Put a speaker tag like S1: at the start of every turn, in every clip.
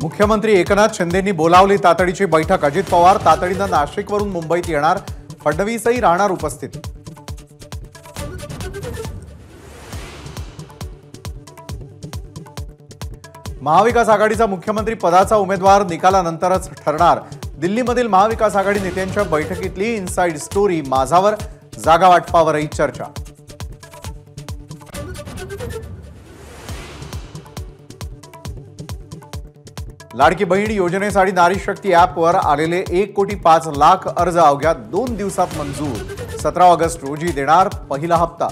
S1: मुख्यमंत्री एकनाथ शिंदेंनी बोलावली तातडीची बैठक। अजित पवार तातडीने नाशिकवरून मुंबईत येणार, फडणवीसही राहणार उपस्थित। महाविकास आघाडीचा मुख्यमंत्री पदाचा उमेदवार निकालानंतरच ठरणार। दिल्लीमधील महाविकास आघाडी नेत्यांच्या बैठकीतली इनसाइड स्टोरी, माझावर जागा वाटपावरही चर्चा। लाडकी बहीण योजनेसाठी नारी शक्ती ॲपवर आलेले 1,05,00,000 अर्ज अवघ्या 2 दिवसात मंजूर। 17 ऑगस्ट रोजी देणार पहिला हप्ता।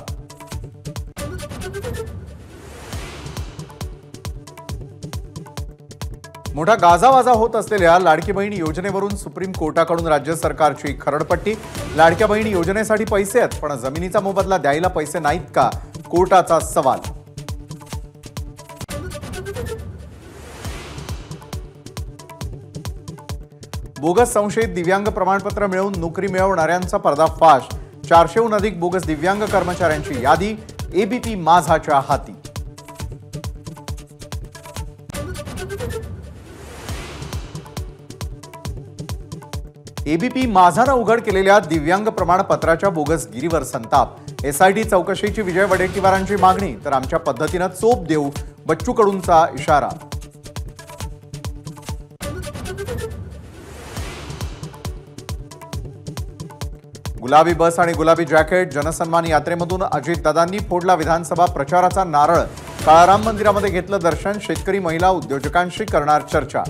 S1: मोठा गाजावाजा होत असलेल्या लाडकी बहीण योजनेवरून सुप्रीम कोर्टाकडून राज्य सरकारची खरडपट्टी। लाडक्या बहीण योजनेसाठी पैसे आहेत, पण जमिनीचा मोबदला द्यायला पैसे नाहीत का, कोर्टाचा सवाल। बोगस संशयित दिव्यांग प्रमाणपत्र मिळवून नोकरी मिळवणाऱ्यांचा पर्दाफाश। 400हून अधिक बोगस दिव्यांग कर्मचाऱ्यांची यादी एबीपी माझाच्या हाती। एबीपी माझानं उघड केलेल्या दिव्यांग प्रमाणपत्राच्या बोगसगिरीवर संताप। एसआयटी चौकशीची विजय वडेट्टीवारांची मागणी, तर आमच्या पद्धतीनं चोप देऊ, बच्चू कडूंचा इशारा। गुलाबी बस आणि गुलाबी जॅकेट, जनसन्मान यात्रेमधून अजितदादांनी फोडला विधानसभा प्रचाराचा नारळ। काळाराम मंदिरामध्ये घेतलं दर्शन, शेतकरी महिला उद्योजकांशी करणार चर्चा।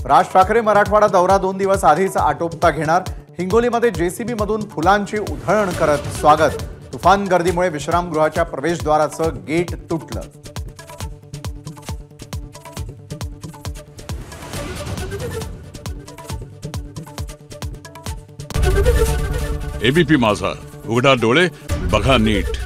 S1: राज ठाकरे मराठवाडा दौरा 2 दिवस आधीच आटोपता घेणार। हिंगोलीमध्ये जेसीबी मधून फुलांची उधळण करत स्वागत। तुफान गर्दीमुळे विश्रामगृहाच्या प्रवेशद्वाराचं गेट तुटलं।
S2: एबीपी माझा, उघडा डोळे बघा नीट।